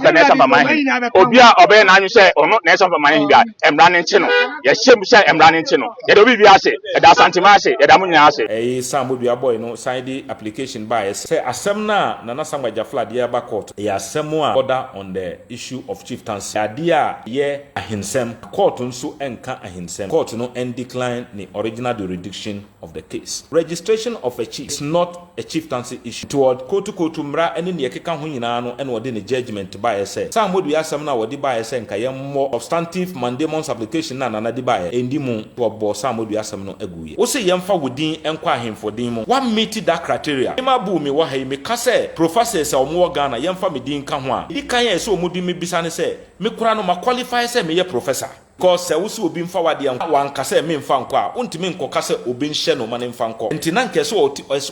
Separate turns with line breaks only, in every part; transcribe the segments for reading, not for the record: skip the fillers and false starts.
Dr. Sampamanhene obia obe na anyu say ono na Sampamanhene bia emra ne nche no ye hyem say emra ne nche no ye do bi ase ye da santima ase ye da munyina ase
Samodua boy no sign the application by say asem na Nana Sangbaja flat ye ba court ye asem a order on the issue of chieftaincy ade a ye ahinsem court nso enka ahinsem court no decline the original jurisdiction of the case. Registration of a chief is not a chieftaincy issue. Toward kotu mra ene ne yekeka ho nyina no ene wode ne judgment by say Samodua asem na wode by say nka ye more substantive mandamus application na Nana di by endi mu to bo Samodua asem no aguye wo se yemfa wodin enkwa ahemfo din mu one meet that criteria ema bu mi wo ha me ka say professors a omo Ghana yemfa me din ka ho a di kan ye se omudi me bisa ne say me kura no ma qualify say me ye professor cause we se obi mfa wade wan ka say me mfa nko a ontimi nko ka say obi nhye no ma ne mfa nko nti na nke so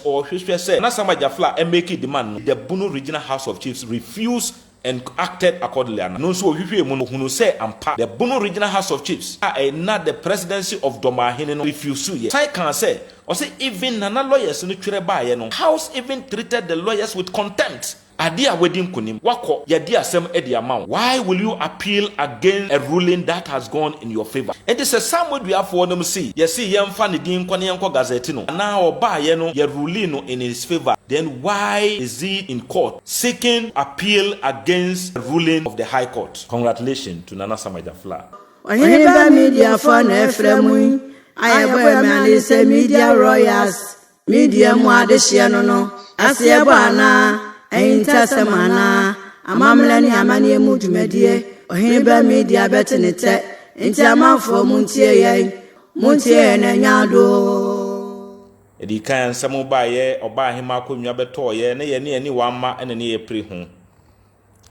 o hwehwe say na Sangbaja fla e make demand the Bunu Regional House of Chiefs refused and acted accordingly. No so hunu say ampa the Bunu Regional House of Chiefs not the presidency of Bruohaha no refuse ye. I can say or say even Nana lawyers no twere bae no house even treated the lawyers with contempt. Adia wedding kunim wako yadi asem edi amount. Why will you appeal against a ruling that has gone in your favor? It is a somewhere we have for them see. You see yemfa ne din kwani yanko gazette no. Now oba ye no ye ruling no in his favor. Then why is he in court seeking appeal against the ruling of the High Court? Congratulations to Nana Sangbaja fla.
Oheneba Media for Efremu. I have media royals. Media mo adehia no. Asiebana. Samana, Amamlani Amani Mudumedie, Oheneba Media betenete, Intama for Muntie, and Yado.
Edi kan samu baye oba hima konwa beto ye ne ye ne ani wama ene ne ye pre ho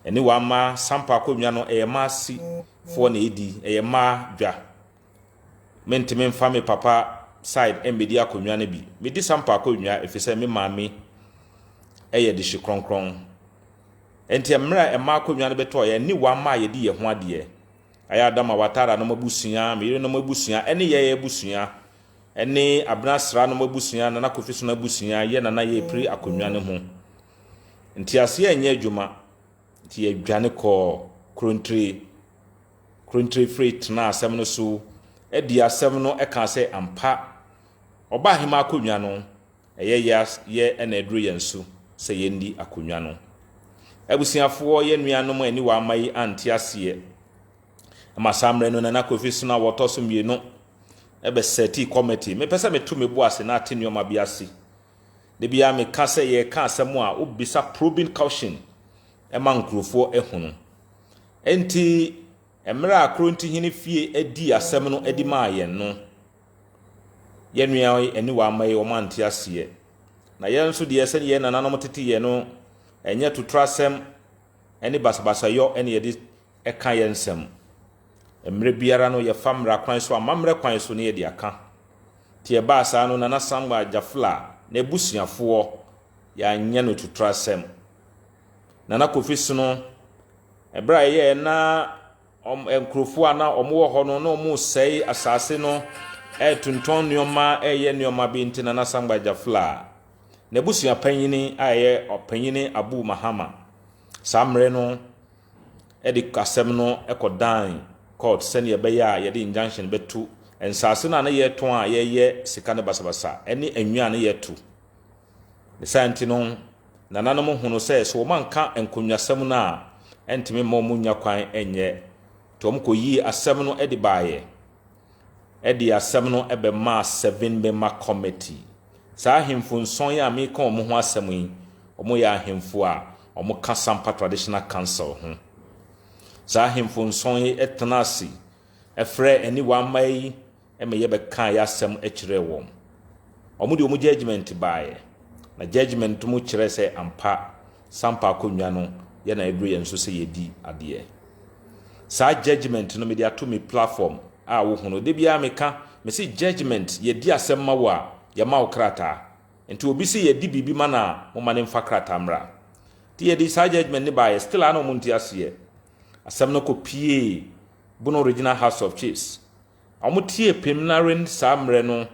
eni wama sampa konwa no e ma si fo na edi e ma dwa mentime mfa me papa side embedi akonwa ne bi me di sampa konwa efise me maami eye de hikronkron enti emra ema akonwa ne beto ye ni wama ye di ye ho ade aya adama watara no mabusua me yire no mabusua ene ye busua ene abnasra no mabusua na nakofiso na busua ye na ye pri akonwa ne ho nti ase enye adwuma nti ye dwane ko country free na asem no so edi asem no e kan se ampa oba hima akonwa no ye ena edru yensu se yendi akonwa no abusuafo ye nuanom ani wa mai anti ase amasamre no na nakofiso na wotoso mienu ebe seti committee me pesa metu mebu ase na atenu ma biase de bia me ka se ye ka asem a obisa probing caution ema nkrofo ehunu enti emra akronti hini fie edi asem no edi ma ye no ye nua ani wa mai o manti ase na ye nso de ese ye nananom tete ye no enye tutrasem eni basabasa yo eni ye di eka ye nsem emre biara no ye famra kwan so amamre kwan so ne ye di aka tie ba sa no Nana Sangbaja fla na ebusuafo ya nya no tutrasem Nana Kofiso no ebra ye na enkrofo ana omo ho no no mo sei asase no tunton nioma ye nioma bi nti Nana Sangbaja fla na ebusua panyini aye opanyini Abu Mahama samre no edi kasem no ekodan court send ye beya ye di injunction betu ensase na ye ton a ye sika ne basabasa eni anwa na ye tu the santi no nananom hunu se so manka enkonwasem na entimi munya kwan enye to mkoyi asem no edi baaye edi asem no ebe ma 7 member committee sa himfo nson ya me kan omo ho asem yi omo ya himfo a omo ka Sampa Traditional Council ho sa himfo nson yi etenasi efre eni wa mai eme ye be kan ya asem ekire won omo de omo judgment baaye na judgment mu kire se ampa Sampa akonwa no ye na ebru ye nso se yedi ade sa judgment no me dia to me platform a wo hono de bia me ka me se judgment ye di asem ma wo a ye ma okrata enti obi se ye di bibi mana mo mane mfa krata mra ti ye di sa judgment ne baaye still ana mo nti ase asem no ko pie Bunu Regional House of Chiefs omo tie preliminary samre no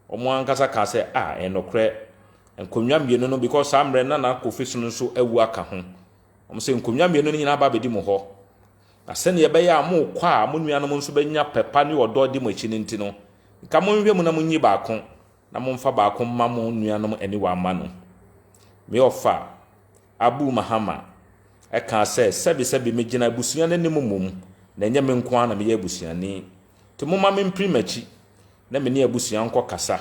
omo ankasa ka se enokre enkonwa mienu no because samre na Kofiso no so awu aka ho se nkonwa mienu ni nyina ba bedi mo ho na se ne ye be ya mo kwa mo nuanom nso benya pepa ne odo di mo echi nti no nka mo nhwe mu na mo nyi baako na mo mfa baako ma mo nuanom ani wa ma no me ofa Abu Mahama eka se sebi megina busua nanim mom na enye me nko na me ye busua ni to mo ma me mprimachi na me ne abusua nko kasa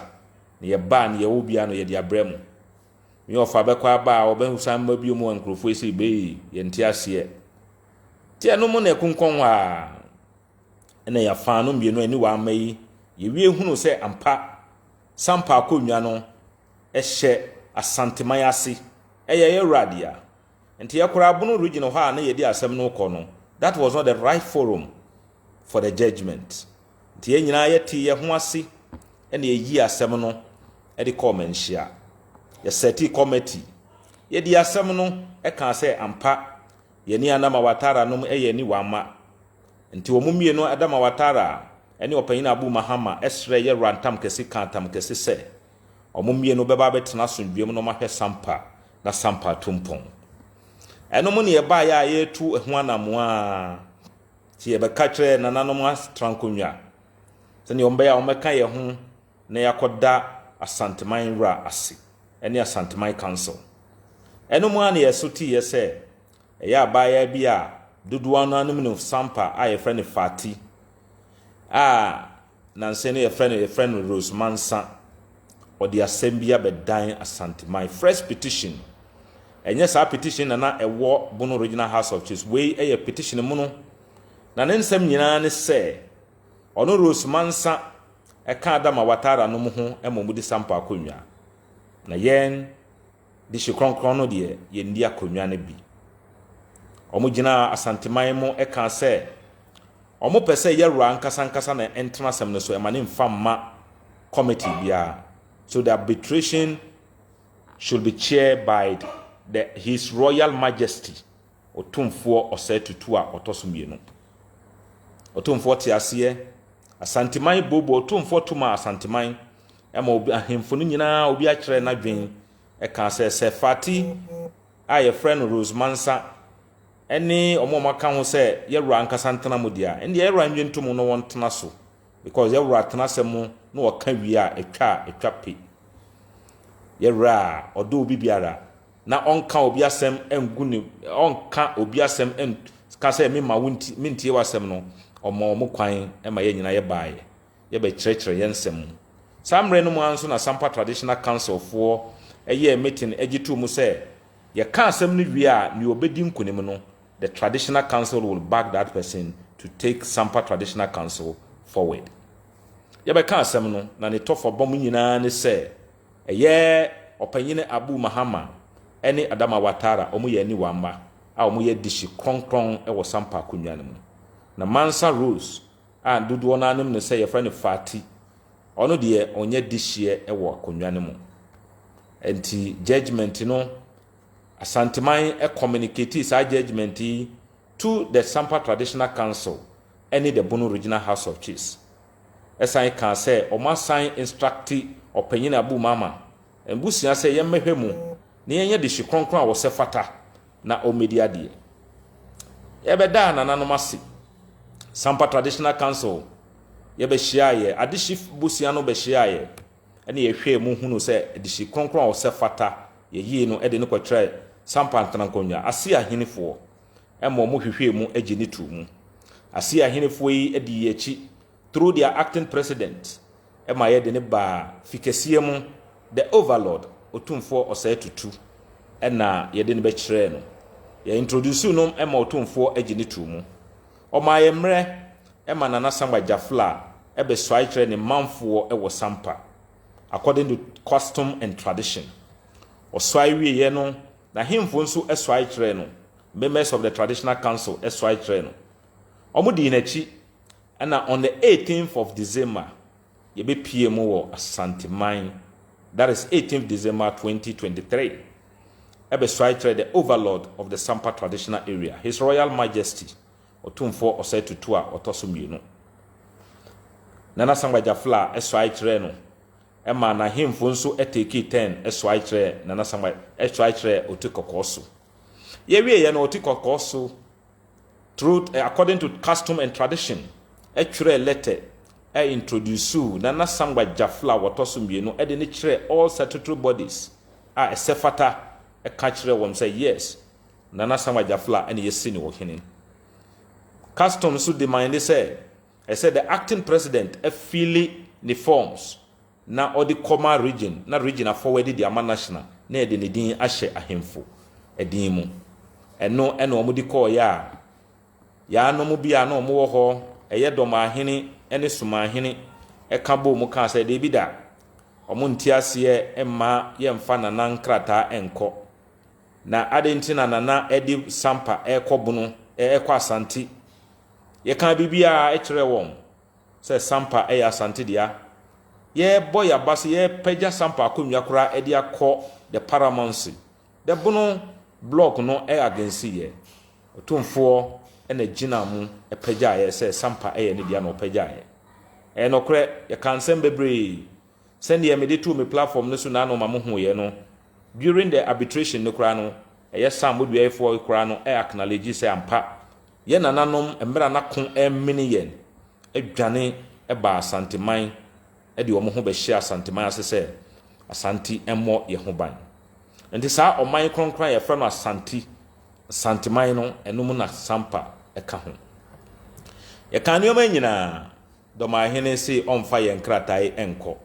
ne ye ba ne ye wo bia no ye dia bremu me ofa be kwa ba oba san ma bi mu ankrofo ese be ye nti ase ti eno mo na ekunkon wa na ya fa no mbienu ani wa amayi ye wie hunu se ampa sampa akonwa no ehye asanteman ase ye radia nti yakora bunu region ho a na ye di asem no kɔ no that was not the right forum for the judgment nti ye nyina ye ti ye ho ase na ye yi asem no e di commentia ye seti committee ye di asem no e kan se ampa ye ni Adama Watara no ye ni wama nti wo mumie no Adama Watara ene opanyina Abu Mahama esre ye rantam kesi kantam kesi se omumie no beba betena sondwem no mahwe sampa na sampa tumpon eno mo ne ye ba ya ye tu ho anamo a ti ye be ka kire nananom astrankonwa se ne omba ya omeka ye ho na yakoda asanteman ra ase ene asanteman council eno mo an ye soti ye se ya ba ya bi a dodo ananum no sampa a ye friend Fati nanse ne ye friend Rose Mansa or the assembly bedan asanteman first petition enye sa petition na ewo bono regional house of chiefs we a petition mu no na ne nsem nyina ne se ono Rose Mansa e ka Adama Watara no mu ho e momudi sampa akonwa na yen di hikronkron no de ye ndi akonwa na bi omo gina asanteman mu e ka se omo pese ye ru ankasa na entra sem no so e mane mfamma committee bia. So the arbitration should be chaired by His Royal Majesty Otumfuo Osetutu a Otosumienu. Otumfuo tiasiye asanteman bobo Otumfuo tuma asanteman ema obi ahemfo no nyina obi a kire na dwen e kan se Fati a ye friend Rose Mansa ene omomaka ho se ye ru ankasa ntena modia ene ye ru anwentum no won tena so because ye ru atena semu no waka wi a etwa pe ye ra odo obi biara na onka obi asem enguni onka obi asem en ka se me ma wunti mintie wasem no omo kwan e ma ye nyina ye baaye ye be kyerɛkyerɛ ye nsem samre no mu anso na Sampa Traditional Council for ye meeting egitu mu se ye ka asem no wi a ni obedi nkunim no the Traditional Council will back that person to take Sampa Traditional Council forward. Ye be ka asem no na ne tofo bom nyina ne se eye opanyine Abu Mahama ene Adama Watara omu ye ni wamba a omu ye dishi kronkron e wo sampa akonwa no mu na Mansa Rose a dodo na anem ne se ye friend Fati ono de onye dishie e wo akonwa no mu enti judgment no asanteman e communicate sa judgment to the Sampa Traditional Council ene the Bono Regional House of Chiefs esan kan se o ma san instructi opanyine Abu Mama embusia se ye mehwe mu ne yenye de hikronkron a wo se fata na o media de ye be da nananom ase Sampa Traditional Council ye be hia ye adishif busia no be hia ye ene ye hwe mu hunu se de hikronkron a wo se fata ye yi no e de ne kwatre Sampa ntankonwa ase ahenefo e mo mo hwehwe mu agini tu mu ase ahenefo yi e di yechi through their acting president ema ye de ne ba fikesie mu the overlord Otumfuo Osetutu ena ye de ne be kire no ye introduce no ema Otumfuo agini tu mu o ma ye mre ema Nana Samba Jafla e be so kire ne manfo e wo Sampa according to custom and tradition o so awie ye no na himfo nso e so kire no members of the Traditional Council e so kire no omo di na chi. And on the 18th of December, you be PMO Asanteman. That is 18th December 2023. Ebe Swaitre, the overlord of the Sampa traditional area, His Royal Majesty, Otumfuo Osetutu a Otosumienu. Nana Samba Jafla Swaitre no. Emma na himfo nso eteki 10 Swaitre Nana Samba Swaitre Otukokoso. ye wie ye no oti kokoso through according to custom and tradition a twerɛ letter introduce Nana Sangwa Jafla wotoso mmienu de ne kyerɛ all statutory bodies a ɛsɛfata ɛka kyerɛ wɔm say yes Nana Sangwa Jafla and yesi ne wohene custom so demand say I said the acting president affili ne forms na odi Koma region na region forward the ama national na de ne din ahye ahemfo edin mu eno omudi call ya no mu bia na omo wo ho eye domahene ene sumahene eka bo mu ka say de bi da omo ntiase emma ye mfa nana nkrata enko na adentina nana edi sampa ekobo no ekọ asante ye kan bibia e kire won say sampa e asante dia ye boy abase ye pagya sampa akonwa kora edi akọ the paramountcy the bono block no e against ye otumfo ena gina mu e pagya ye say sampa e ne dia no pagya ye e no kore ye kan sem bebre send ye me dey to me platform no so na no ma mo hu ye no during the arbitration no kora no e ye sam modua for kora no e acknowledge say ampa ye nananom emra na kon emini yen adwane e ba asanteman e de omo ho be hye asanteman asese asanti emmo ye ho ban enti saa oman kronkran ye fra no asanteman no enum na sampa e ka ho ye kan yo man nyina do ma hene se onfa ye nkratai enko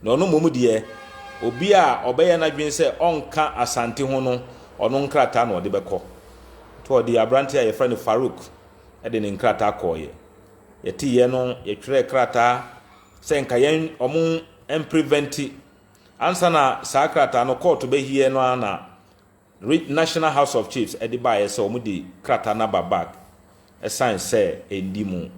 na ono momu de obi a obeye na dwen se onka asante ho no ono nkrata na ode beko to the abrantia ye friend Farouk e de nkrata koye ye ti ye no ye twere krata se nka yen omu preventi ansa na sa krata no court be hie no na National House of Chiefs e de bae se omu di krata na babak e sign se endimu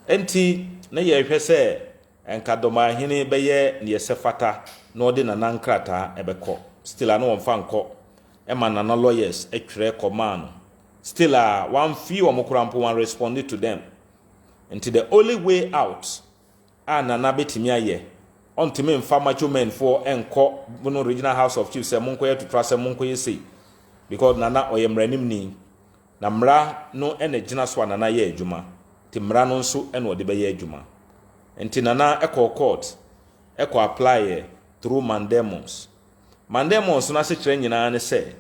enti na ye hwe se enka domahene be ye ne sefata no de na nkrata e beko still ano wonfa nko Emma nana lawyers etwere command still one few omokrampo one responded to them until the only way out nana betimi aye ontime mfa macho men for enko bono regional House of Chiefs monko to trust monko say because nana oyemranim ni na mra no ene gina so nana ye adwuma ti mra no nso ene ode be ye adwuma enti nana eko court eko apply through mandemos Mandemos na se kire nyina ne se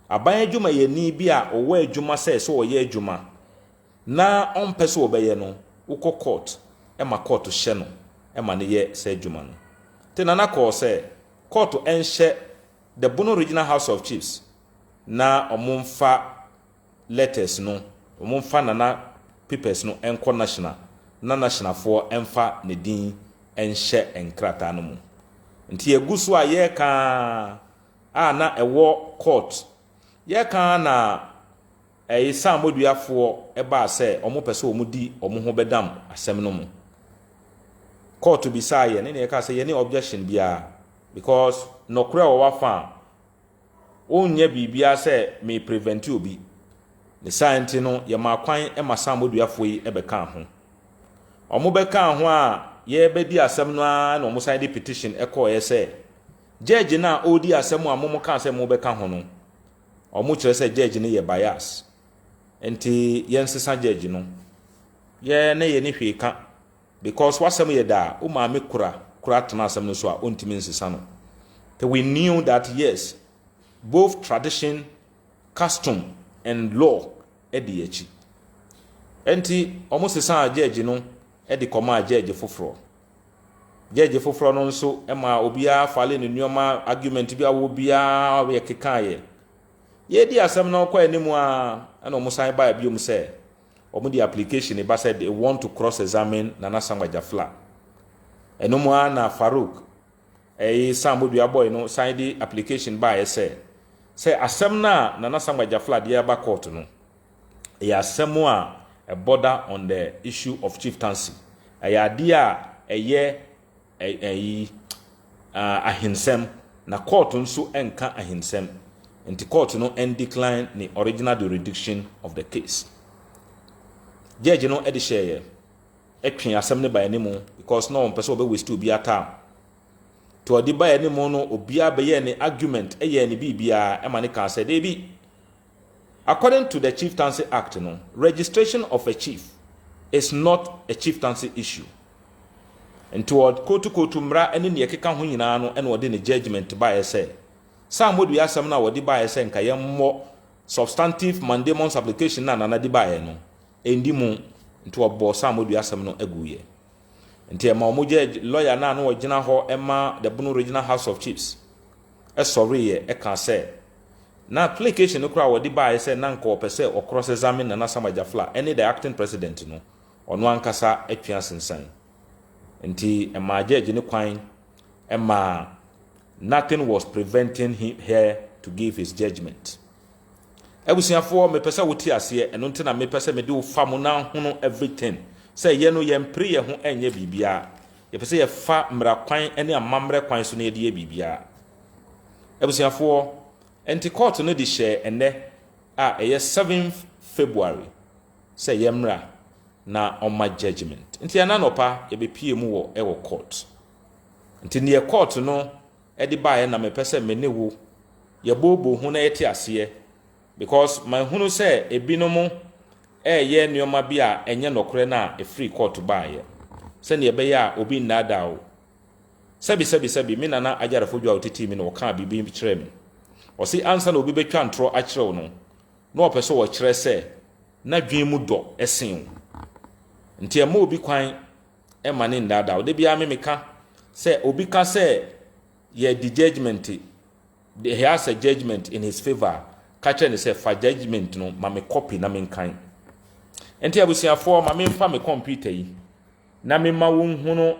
aban adwuma ye ni bi a owo adwuma se so oye adwuma na onpese obeye no ukọ court e ma court hye no e ma ne ye se adwuma no te na call se court enhye the Bono Regional House of Chiefs na omumfa letters no omumfa nana papers no enko national na national for emfa ne din enhye enkrata no mu nti egusu a ye ka na ewo court ye ka na Sam moduafo e ba se omo pese omo di omo ho bedam asem no mu court bi sa ye ne ka se ye ne objection bia because no kura wo wafa onye bibia se me prevent obi ne science no ye ma kwan e ma Sam moduafo yi e be ka ho omo be ka ho a ye be di asem no a na omo sign the petition e call ye say judge na odi asem a momo ka asem mo be ka ho no omo kire say judge ne ye bias enti ye nsesa judge no ye na ye ne hwe ka because wasem ye da o ma me kura tana asem no so a ontimi nsesa no so we knew that yes both tradition custom and law e di echi enti omo sesa judge no e di koma judge foforo no nso ema obia fale ne nuoma argument bia wo bia we kekaye ye di asem na kwa animu a na omo san ba biom se omo di application e ba said they want to cross examine Nana Sangwa Jafla enomu na Farouk Sambodua boy no sign the application ba e say asem na Nana Sangwa Jafla dia ba court no e asem a border on the issue of chieftaincy aya dia eye ahinsem na court nso enka ahinsem enti court no decline the original jurisdiction of the case judge no edi share etwen asem ne ba animu because no one person be waste obi ata to odi ba animu no obi abaye ne argument eye ne bibia e ma ne ka say dey bi According to the Chieftaincy Act, registration of a chief is not a chieftaincy issue. And toward kotu mra any ne keka ho nyina no ene ode ne judgment by say. Some would be asam na wodi by say nka ye more substantive mandamus application na na di by no. Endi mu nto obo some would be asam no aguye. Nti ma omo lawyer na no ogina ho ema the Bono Regional House of Chiefs. Sorry ye e kan say na application no kra wodi by say na nka opese o cross examine na Samajafla any the acting president no ono ankasa atwa sensan. Nti ema judge ni kwan ema nothing was preventing him here to give his judgment. Ebusiafo me pese woti ase eno nti na me pese me de wo fam na hono everything say ye no ye mpre ye ho enye bibia ye pese ye fa mra kwan ene amamre kwan so na ye de bibia. Ebusiafo enti court no di share ene a eye 7th February say ye mra na on my judgment. Nti ana nopa ye be pie mu wo e wo court. Nti ne court no e di bae na me pese me ne wo ye bobo hu na yeti ase because my hunu say ebinom ye nioma bi a enye nokore na e free court bae se ne be ya obi nnada o sebi me nana ajarafo dwa otiti mi no ka bibi kire mi o si answer na obi betwa ntro a kire no na o pese wo kire se na dwen mu do esen nti e ma obi kwan e ma ne ndada o de bia me meka se obi ka se ye the judgment he has a judgment in his favor catch and say for judgment no ma me copy na me kan enti abusiafo ma me mfa me computer yi na me ma wo hunu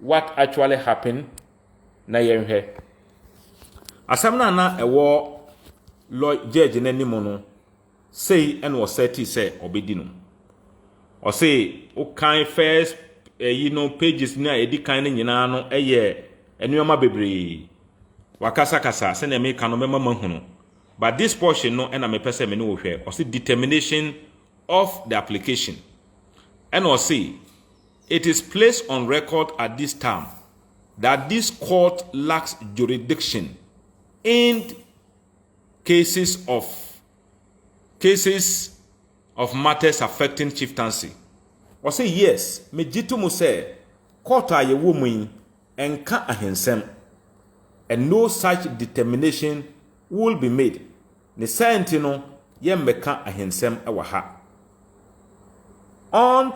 what actually happened na yenhwe asam na ewo law judge na nimu no say and was set say obedi no o say o kan first pages na edi kan nyina no eye enuoma bebre wakasa kasa se na me kan no mema mahunu but this portion no na me pese me no wo hwe o say determination of the application and o say it is placed on record at this time that this court lacks jurisdiction in cases of matters affecting chieftaincy. Or say yes, me jitu mu say court aye wo mu enka ahensem and no such determination will be made. Ne senti no ye meka ahensem ewa ha. On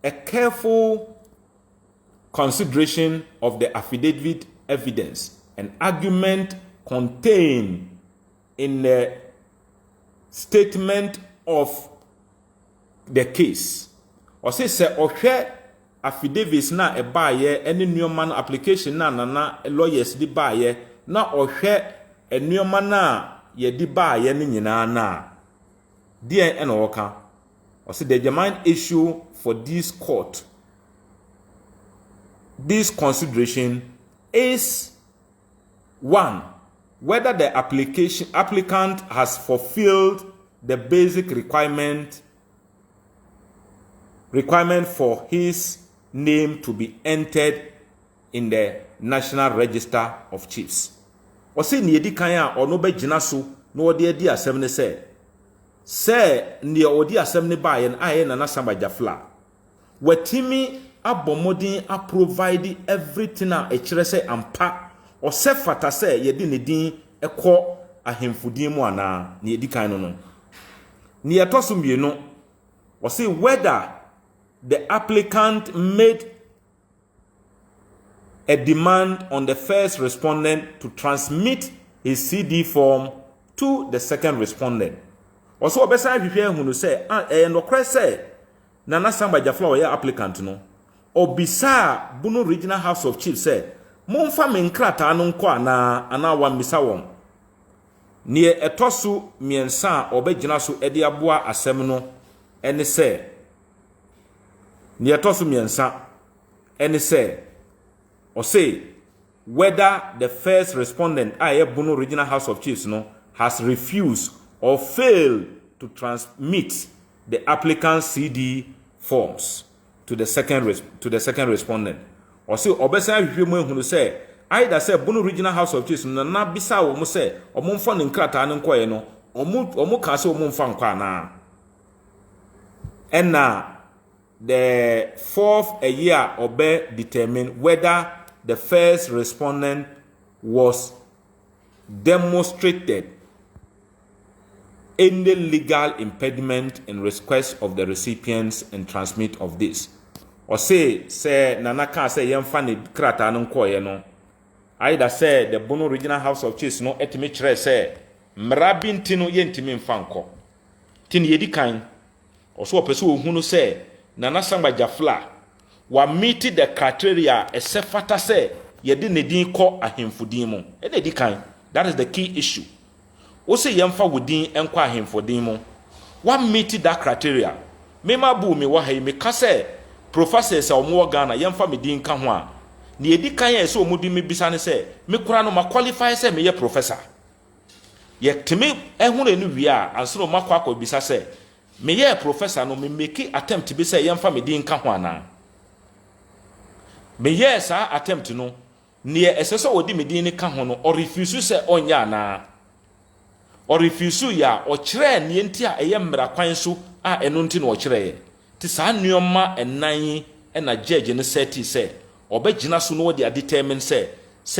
a careful consideration of the affidavit evidence and argument contained in the statement of the case. Or say ohwe affidavits na e baaye ene nneoma application na lawyers di baaye na ohwe nneoma na ye di baaye ne nyina na die ene woka. Or say the germane issue for this court, this consideration is one, whether the applicant has fulfilled the basic requirement for his name to be entered in the National Register of Chiefs. Or say ni edi kan a ono be gina so na odi adi asem ne say ni odi asem ne bae na aye na Samajafla watimi abomodin a provide everything a ekire say ampa o se fata say ye di ne din ekọ ahemfudin mu ana ni edi kan no ni etoso mienu o say whether the applicant made a demand on the first respondent to transmit his CD form to the second respondent. Also, obesa hwehwe hunu say no kra say Nana Samajafla oya applicant no obisa Bono Regional House of Chiefs say momfa me nkrata no nko ana wa mbisa won ne etoso miensa obegina so ede aboa asem no ene say ne etoso miensa ene say or say whether the first respondent Bono Regional House of Chiefs no has refused or failed to transmit the applicant's CD forms to the second respondent. Or say obesa hwehwemu ehunu say either say Bono Regional House of Chiefs na bisa wo mo say omomfo ne nkrata no nkoye no omu ka se omu mfa nkwa na ena the fourth a year obe determine whether the first respondent was demonstrated any legal impediment in request of the recipients and transmit of this. Or say nana can say yam funny krata no koye no. Either say the Bono Regional House of Chiefs no etimi chere say mrabin tino yentimi mfanko. Tin yedi kan also opeso ohunu say nana sangba jafla wa meet the criteria esefata say yedi ne din ko ahemfudin mu. E di kan. That is the key issue. Ose yemfa wudin enkwa ahemfudin mu. Wa meet that criteria. Mema bu me wa hay me ka say professors omo Ghana yemfa me din ka ho a na edi kan ya so omudi me bisa ne say me kura no ma qualify say me ye professor. Ye timi ehunu enu wi a anso no makwa akọ bisa say me ye professor no me make attempt be say yemfa me din ka ho ana. Me ye sa attempt no ne eseso odi me din ka ho no or refuse say onya na or refuse ya o kire ne enti a eye mmra kwan so a eno nti no o kire ye ti sa nneoma enan na judge ne seti say obegina so no dey determine say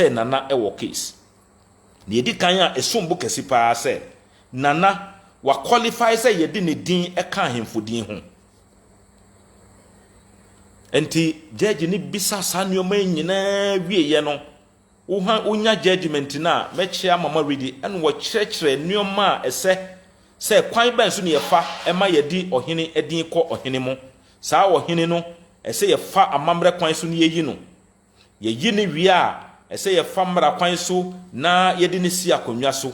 nana e wo case ne edi kan a esombo kesi pa say nana wa qualify say yedi ne din e ka hemfodin ho enti judge ni bisa sa nneoma nyina wie ye no unya judgment na mechia mama ready en wo kyerɛkyerɛ nneoma ese say kwan ban so ne yefa ema yedi ohene edin kɔ ohene mu saa ohene no ese yefa amamre kwan so ne yeyi no yeyi ne wie a ese yefa mra kwan so na yedi ne si akonwa so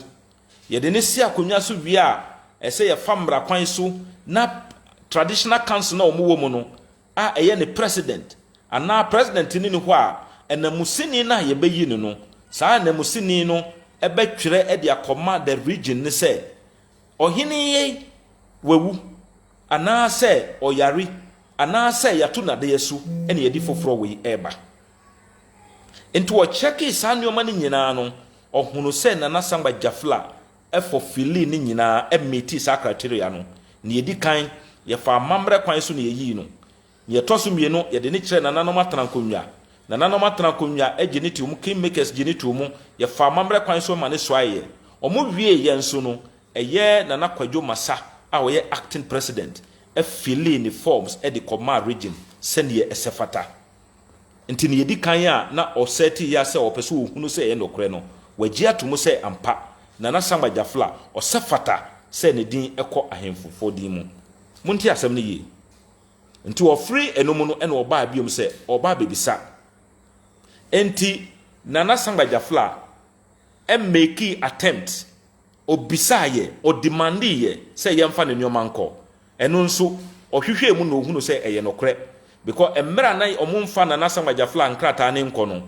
yedi ne si akonwa so wie a ese yefa mra kwan so na traditional council na omuwo mu no a eye ne president ana president ni ne ho a enamusini na yebeyi ne no saa enamusini no ebetwere e de akoma the region ne say ohene ye wewu ana say oyari ana say yato na de yesu ene yedi foforo we eba enti wo cheki saa nneoma ne nyina no ohunu say nana sangba jafla e for fili ne nyina e meti saa criteria no ne yedi kan ye fa mamre kwan so ne yeyi no ye toso mienu ye de ne kire nana no matrankonwa nana no matrankonwa e gene ti um kingmakers gene ti um ye fa mamre kwan so ma ne soaye omo wie ye nso no eye nana kwadwo masa a wo ye acting president e fili ni forms e de command region send ye esefata enti ne yedi kan a na oseti ya se opeso ohunu se ye nokre no wagi atomo se ampa nana samba jafla osefata se ne din ekọ ahemfofo din mu munti asem ne ye enti wo free enomu no ene oba biom se oba bebisa enti nana samba jafla e make attempt obisa ye o demandi ye say yemfa ne nyoma nko eno nso ohwehwe mu no ohunu say eye nokre because emra na omumfa na nasama jafla nkrata ne nko no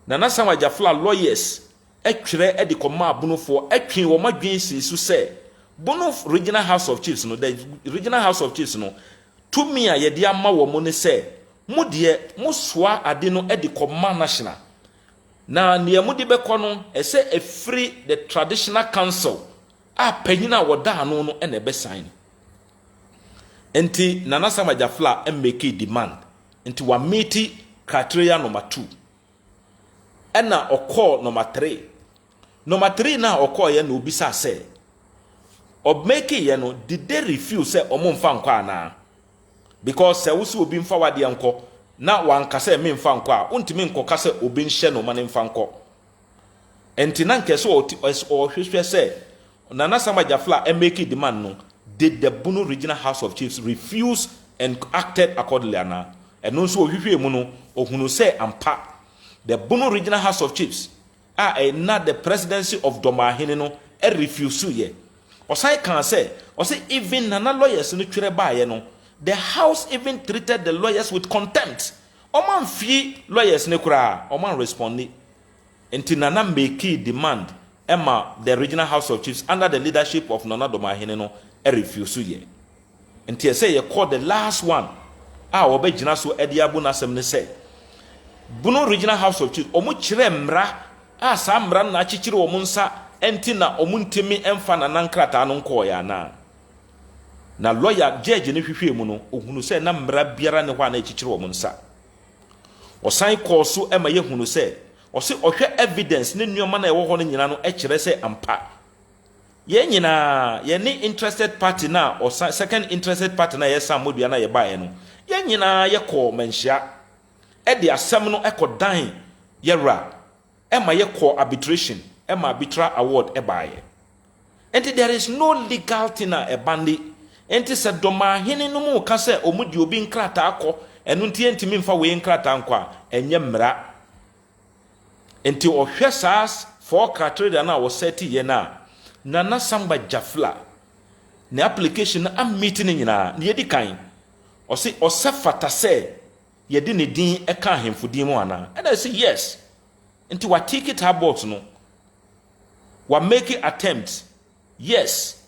na nasama jafla lawyers etwere e de koma abunofo etwen wo madwen sisu say Bono Regional House of Chiefs no the Regional House of Chiefs no to me a ye de ama wo mo ne say mo de mo soa ade no e de koma national na ne amudi beko no ese a free the traditional council a panyina woda ano no ene be sign enti nana sama jafla e make demand enti wa meet criteria number 2 ena okọ number 3 na okọ ye na obisa say ob make ye no did they refuse say omomfa nkwa na because se wo se obi mfa wade anko na wanka say me mfa nkwa a untimi nkoka say obi nhye no mane mfa nko enti na nke so o hwehwe say nana sama jafla e make demand no did the Bono Regional House of Chiefs refuse and acted accordingly ana and no so hwehwe mu no ohunu say ampa the Bono Regional House of Chiefs not the presidency of Domahene no e refuse ye osai kan say even nana lawyers no twere baaye no the house even treated the lawyers with contempt oman fi lawyers ne kura oman responded enti nana make demand Emma the Regional House of Chiefs under the leadership of Nana Domahene no e refuse ye enti say ye call the last one obegina so e de abuna asem ne say Bono Regional House of Chiefs omo kire mra sa mra na chichire omo nsa enti na omuntimi emfa na nankrata no nko ya na lawyer judge ne hwehwe mu no ohunu se na mmara biara ne hɔ na echichire wo nsa osan call so ema ye hunu se ose ohwe evidence ne nneoma na ɛwɔ hɔ no nyina no ɛkyerɛ se ampa ye nyina ye ne interested party na or second interested party na ye samodua na ye bae no ye nyina ye call menhia e de asɛm no ekodan ye ra ema ye call arbitration ema arbitral award e bae and there is no legal thing na e bandi enti se doma hene no mu ka se omudi obi nkrata akọ enu ntie ntimi mfa we nkrata nkọ a enye mmra enti ohwe sas for criteria na wo seti ye na samba jafla ne application na am meeting nyina ne yedi kan ose fata se yedi ne din e ka hemfudin mu ana and I say yes enti wa take it about no wa make attempts yes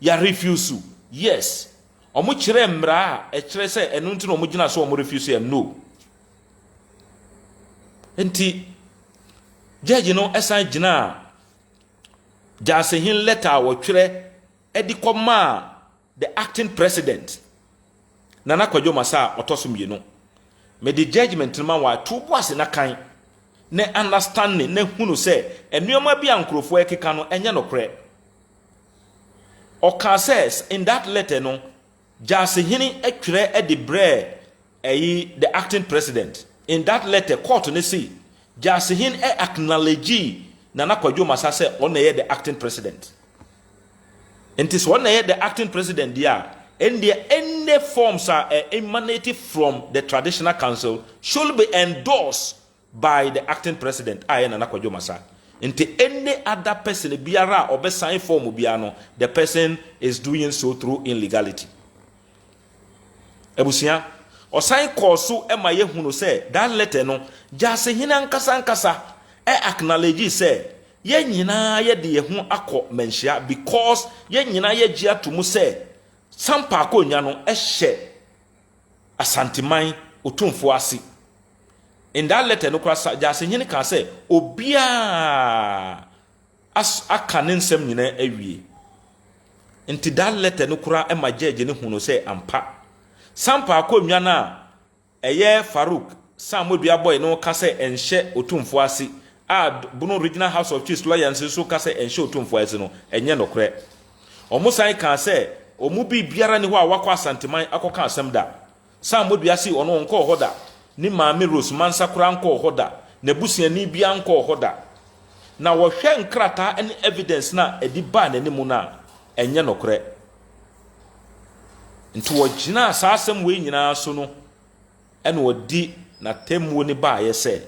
ya refuse yes omo kire mmra e kire se enu nti no omo gina so omo refuse no enti judge no esan gina jasehin letter wo twere edi koma the acting president Nana Kwadwo Masa otosomienu me the judgment man wa tubu ase na kan ne understanding ne hunu se enuoma bia nkrofo ekeka no enye nokre oka says in that letter no jasehin etwere edi bre the acting president in that letter court ne say jasehin acknowledge Nana Kwadwo Masa say on the acting president. And this one the acting president there, and any forms are emanating from the traditional council should be endorsed by the acting president. Nana Kwadwo Masa. Into any other person biara or be sign form biano, the person is doing so through illegality. Ebusia or sign call so ema ye hunu say that letter no jasehin ankasa acknowledge say ye nyina ye de ho akọ menhia because ye nyina ye gia to mu say sampa akonya no ehye asanteman otumfo ase in that letter no kwasa jasehin ka say obia aka ne nsem nyina awie nti that letter no kura e ma judge ne hunu say ampa sampa akonya na eye Farouk Samodua boy no ka say enhye otumfo ase Bruno Regional House of Chiefs lawyers so ka say enhye otumfo ase no enye nokre omusan ka say omu bi biara ne ho a wakọ asanteman akoka asem da Samodua si ono nko hoda ni maame Rose Mansakura nko hoda na busuani bia nko hoda na wo hwe nkrata any evidence na edi ba na nimu na enye nokre nti wo gina sa asem we nyina so no ene odi na temu ni ba ye se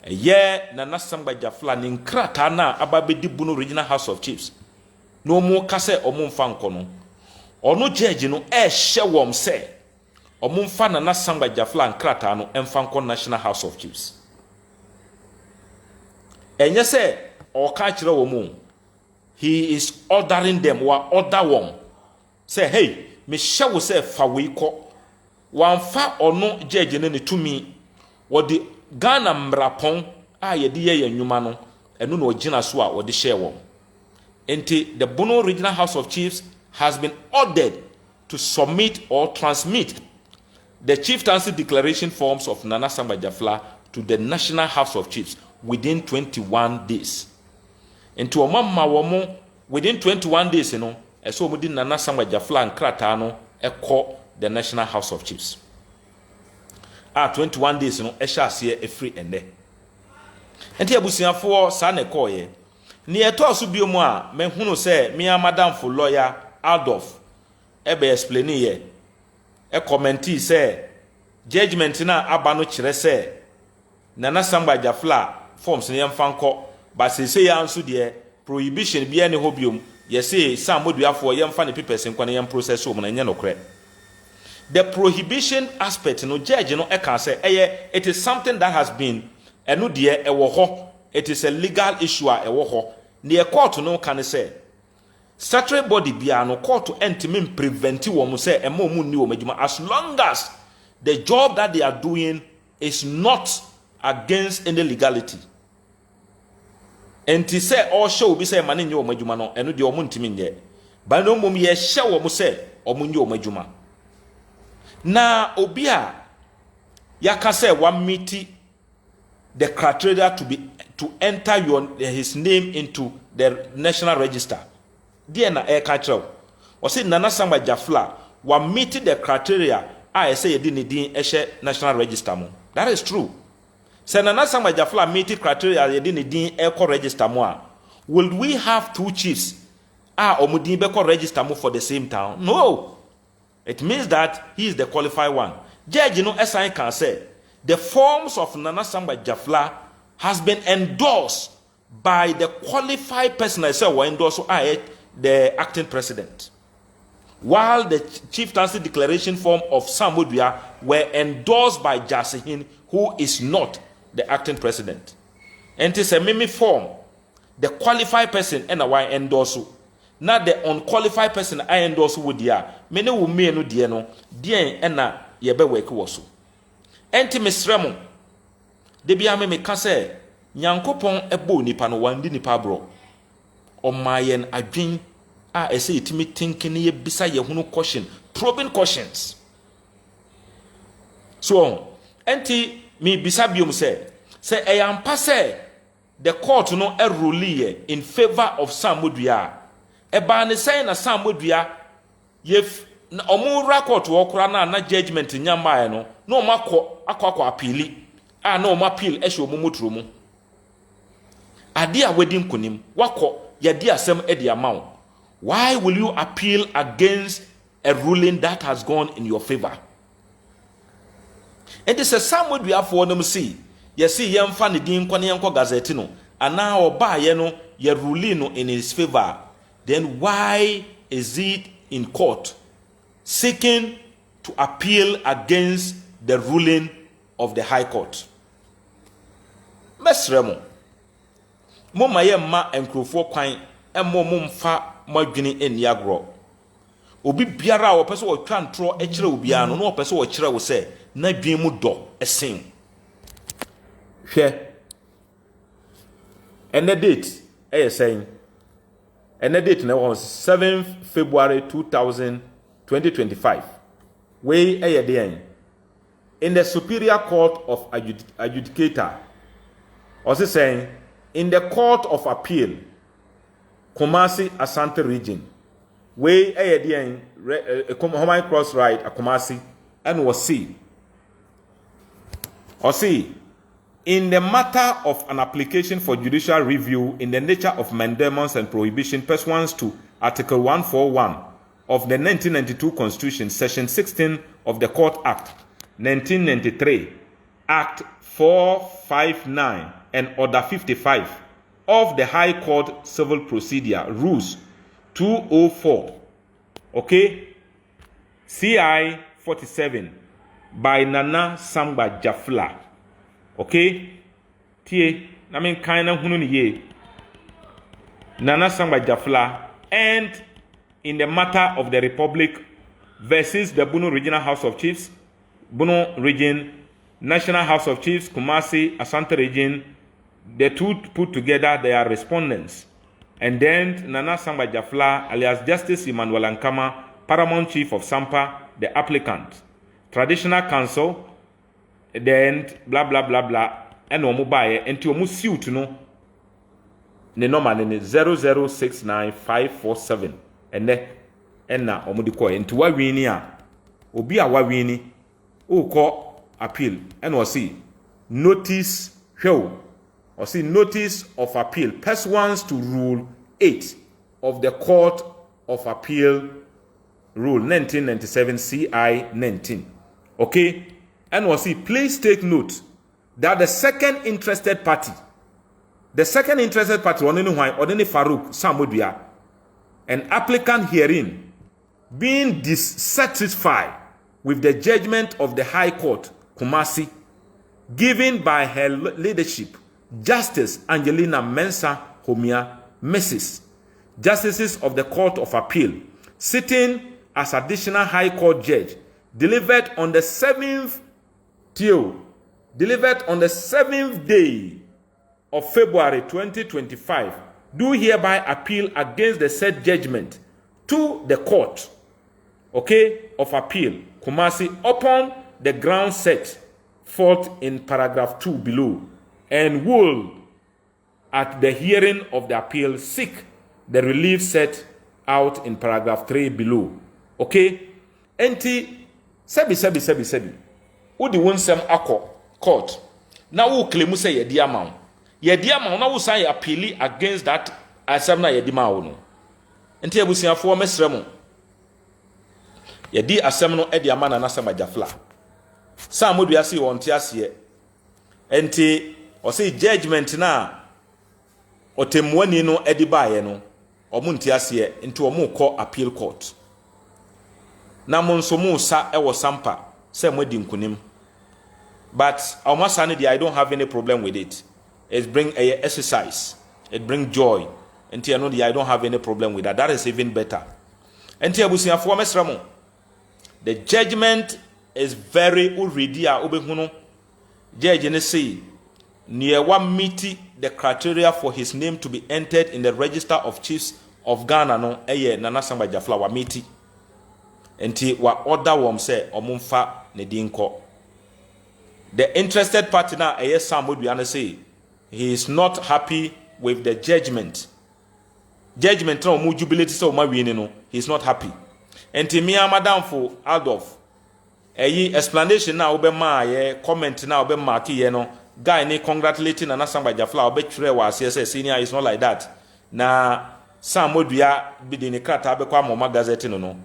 ye na nasamba jafla ni nkrata na ababedi Bruno Regional House of Chiefs no mu ka se omumfa nko no ono judge no hye wom se omumfa na nasamba jafla nkrata no emfa nko National House of Chiefs enye se o ka kire wo mu he is ordering them wa order wom say hey me hye wo se fa we ko wanfa ono judge ne tumi wodi Ghana mrapon a yedi ye nnwuma no eno na ogina so a wodi share won enti the Bruno Regional House of Chiefs has been ordered to submit or transmit the chieftaincy declaration forms of Nana Samba Jafla to the National House of Chiefs within 21 days enti omamma womo within 21 days no eso omudi Nana Samba Jafla nkrata no ekọ the National House of Chiefs 21 days no ehya ase e free ende enti abusiafo sa na ekoye ni eto so biomu a me hunu se me madam for lawyer Adolf ebe explain ye e commenti se judgment na aba no kire se Nana Samba Jafla forms ne yemfa nko ba se ya nso de prohibition bia ne hobium ye se Samoduafo yemfa ne papers nko ne yem process o mo na nye nokre. The prohibition aspect no judge no can say it is something that has been enu de ewo ho it is a legal issue a ewo ho ne court no can say statutory body bia no court entime prevent wo mo say ema mu ni wo madwuma as long as the job that they are doing is not against any legality enti se all show bi se mane nye o madwuma no eno de o mo ntimi nye ba no mom ye hye wo mo se o mo nye o madwuma na obi a yaka se wa meet the criteria to enter his name into the national register there na e ka kire o se Nana Samba Jafla wa meet the criteria I say ye di ne din e hye national register mo. That is true. Se Nana Samba Jafla meet criteria ye di ne din e ko register mo a, will we have two chiefs omudin be ko register mo for the same town? No. It means that he is the qualified one. Judge no SI can say the forms of Nana Samba Jafla has been endorsed by the qualified person I say were endorsed the acting president. While the chieftaincy declaration form of Samodua were endorsed by Jasihin, who is not the acting president. And it is a mimi form. The qualified person and I endorse. Not the unqualified person I endorse with ya. Many will me no dieno. Dien and na yebe work wasu. Enti misremo. Debi ame me kase. Nyankopon ebo nipa no wandi nipa bro. O mayen adwin ese itimi thinking ye bisa ye hunu question, probing questions. So enti mi bisa biom say eyampa say the court no rule in favor of Samodua. Eba ne say na Samodua ye omu record wo kura na judgment nyama no no makọ akọ appeal no ma appeal ehwe omu motro mu ade a wedding kunim wakọ ye di asem e di amawo. Why will you appeal against a ruling that has gone in your favor? And this is somewhere we have for them see. You see, young funny din kwanianko gazetino, and now oba yeno ye ruling in his favor. Then why is it in court seeking to appeal against the ruling of the High Court? Mesremo, moma ye ma enkrofo kwan emo mumfa madwini eniagro. Obi biara wo pese wo twa ntro e kire obi ano no pese wo kire wo se na dwen mu do esen. Hwe ene date saying ene date na was 7th February 2025. We den in the Superior Court of Adjudicator, also saying in the Court of Appeal Kumasi Asante region, we den Homai Cross Right Kumasi and was see. Or see, in the matter of an application for judicial review in the nature of mandamus and prohibition pursuant to Article 141 of the 1992 Constitution, Section 16 of the Court Act 1993, Act 459 and Order 55 of the High Court Civil Procedure Rules 204, okay, CI 47 by Nana Samba Jafla, okay, tie na men kind of hunu ye Nana Samba Jafla, and in the matter of the Republic versus the Bono Regional House of Chiefs, Bono Region, National House of Chiefs, Kumasi, Asante Region, the two put together, they are respondents. And then Nana Samba Jafla, alias Justice Emmanuel Ankama, Paramount Chief of Sampa, the applicant. Traditional Council, then blah blah blah blah, and omubaye, and to omu suit no, the number 0069547, and then na omudiko, and to wa wini a, obi a wa wini, o ko appeal, and we see notice show. Or see notice of appeal pursuant to Rule 8 of the Court of Appeal Rule 1997 CI 19. Okay? And we'll see, please take note that the second interested party, Odeni Farouk Samodua, an applicant herein, being dissatisfied with the judgment of the High Court, Kumasi, given by her leadership, Justice Angelina Mensah Homia, Mrs. Justices of the Court of Appeal, sitting as additional High Court judge, delivered on the 7th day of February 2025 do hereby appeal against the said judgment to the court, okay, of appeal, Kumasi, upon the ground set forth in paragraph 2 below, and will, at the hearing of the appeal, seek the relief set out in paragraph 3 below. Okay? Enti, sebi. Udi wonsem ako court. Na wo claim say yedi amount. Yedi amount na wo say appeal against that asem na yedi ma wo no. Enti abusiafo mesremo. Yedi asem no edi ama na nasem ajafla. Sa modua se wonte ase. Enti o say judgment na otemwani no edi baaye no omunti ase enti omu kɔ appeal court. Na monso mu sa ewo sampa se mwedi nkunim. But Almasani, I don't have any problem with it. It bring a exercise. It bring joy. And I don't have any problem with that. That is even better. And the judgment is very uridia ubehuno. Judge say near one meet the criteria for his name to be entered in the register of chiefs of Ghana no nana samba jafla wa miti. Enti wa order wom say omumfa ne dinko. The interested party now, Sam would say, he is not happy with the judgment. Judgment no mu jubilate so ma wi no, he is not happy. Enti me madam for Adolf. Explanation now obe ma ye comment now obe mark ye no. Guy ni congratulating and Asamba Jafla obe tire wa say senior is not like that. Na Sam Odua be the krata be kwa mama gazette no.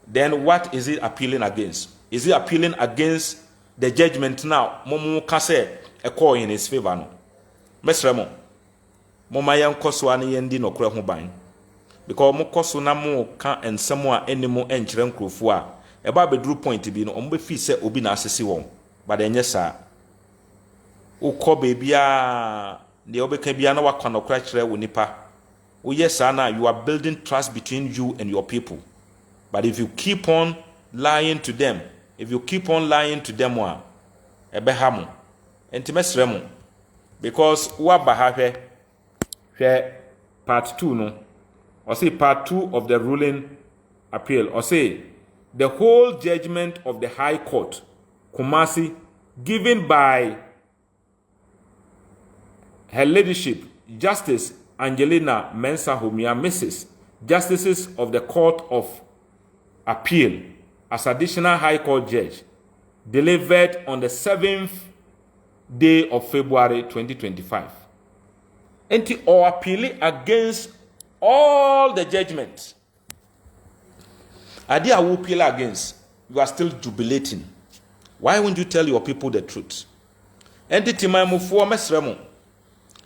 Then what is it appealing against? Is it appealing against the judgment now? Momu kase a call in his favor no. Mesremo. Moma yan koso ani yendi no kura ho ban. Because mo koso na mo ka ensemo a enemo enkyere nkrofo a e ba be dru point bi no ombe fi se obi na asese won. But enye sa. Ukọ bebia de obeka bia na wakwa no kura kire wo nipa. Wo yes na you are building trust between you and your people. But if you keep on lying to them, wa ebehamu entimesremu, because wa bahahwe hwe part 2 no, or say part 2 of the ruling appeal, or say the whole judgment of the High Court Kumasi given by Her Ladyship Justice Angelina Mensah Humia, Mrs. Justices of the Court of Appeal as additional High Court judge, delivered on the 7th day of February 2025. And or appealing against all the judgments. Idea will appeal against, you are still jubilating. Why won't you tell your people the truth? And the time move for mesremo.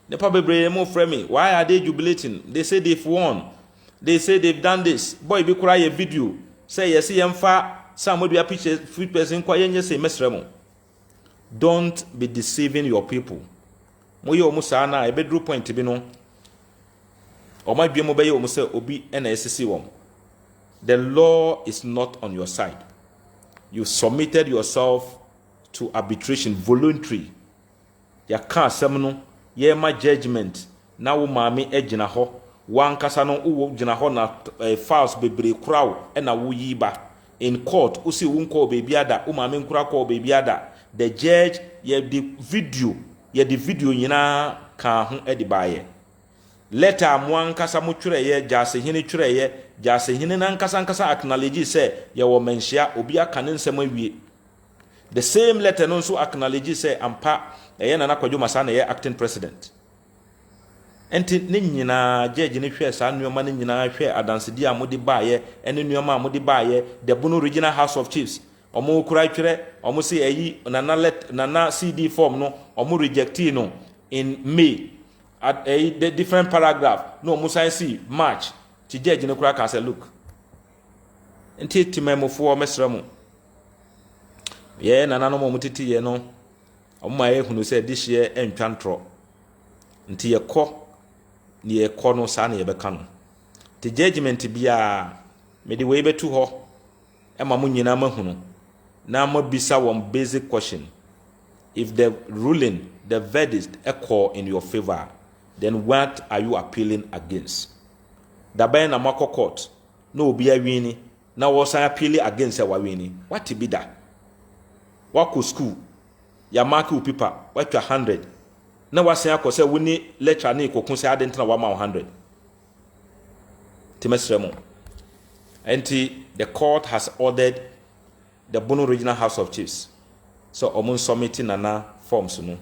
The probably move for me. Why are they jubilating? They say they've won. They say they've done this. Boy, be cry a video. Say yes, some be a picture free person say mesremo. Don't be deceiving your people. Moyo musana a bedroom point to be no. Or might be mobile almost obi NSC one. The law is not on your side. You submitted yourself to arbitration voluntary. Ya can't seminal, ye my judgment. Now mammy ejina ho. One kasano uwo jina ho na files bebre crow and a wuyiba. In court, usi unko babyada, umami nkura ko babyada. The judge ye the video yina ka ho edibaye. Letter mwan kasa mu twere jase hene twere jase hene nan kasa acknowledge say ye wo menhia obi aka ne nsem awie. The same letter no so acknowledge say ampa ye na nakwadwo masa na ye acting president. Enti ne nyina judge ne hwe sa nneoma ne nyina hwe adansedi amode baaye ene nneoma amode baaye the Bono Regional House of Chiefs omo kura twere omo say eyi nana CD form no omo rejecti no in May at a different paragraph no musa see March ti judge ne kura ka say look enti timemo fo mesramo ye nana no mo titi ye no omo ma ye hunu say this year entwantro enti ye kɔ ni ye kɔ no sa na ye beka no ti judgment bia me de we betu hɔ e ma mo nyina ma hunu na mo bisa one basic question. If the ruling the verdict echo in your favor, then what are you appealing against? The ben na mako court no be a winning. Now was I appealing against a winning? What to be that? What could school? Ya mark you people, what 100? Now was I say we need lecture ni ko kun say I didn't know 100. Timesremo. And the court has ordered the Bono Regional House of Chiefs. So omun submitting nana forms no.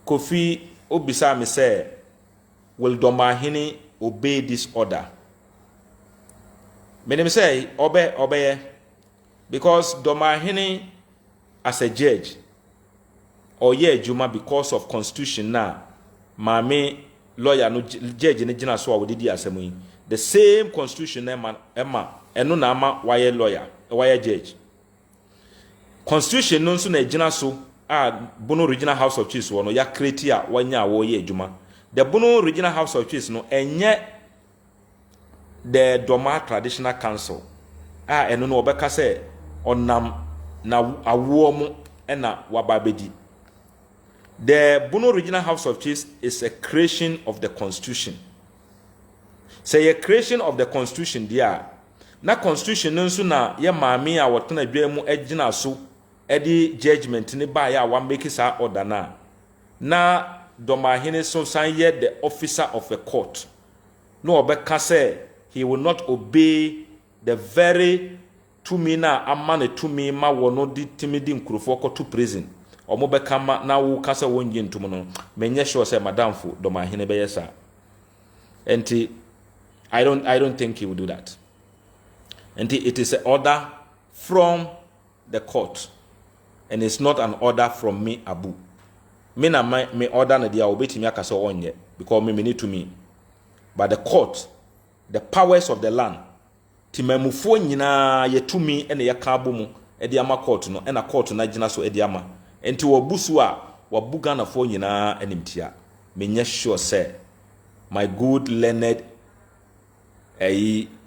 Kofi obisa me say, will Sampamanhene obey this order? Me say obey because Sampamanhene as a judge or juma because of constitution now mame lawyer no judge ne gina so awodidi asemu yi the same constitution emma eno na ama why lawyer why judge constitution no nso na gina so a Bono Regional House of Chiefs no ya create a wanya wo ye adwuma the Bono Regional House of Chiefs no enye the Doma Traditional Council eno no obeka say onam na awo mu na wababedi. The Bono Regional House of Chiefs is a creation of the Constitution. Say a creation of the Constitution there. Na Constitution nso na ye maami a wotena dwemu agina so edi judgment ni ba ya wa make sa order na Sampamanhene so san ye the officer of a court. No obeka say he will not obey the very tumi na amane tumi ma wono di timidi nkurofo ko to prison. Omo bekama na wo kasa wonye ntum no menye sure say madam fo Sampamanhene be yesa. Enti I don't think he will do that. Enti it is an order from the court and it's not an order from me Abu. Me na me order na dia obetimi akasa onye because me need to me. But the court, the powers of the land timamufo nyina yetumi ene yakabo mu edi ama court no ena court na gina so edi ama enti wobusu a wabuga na fo nyina animtia menye sure say my good learned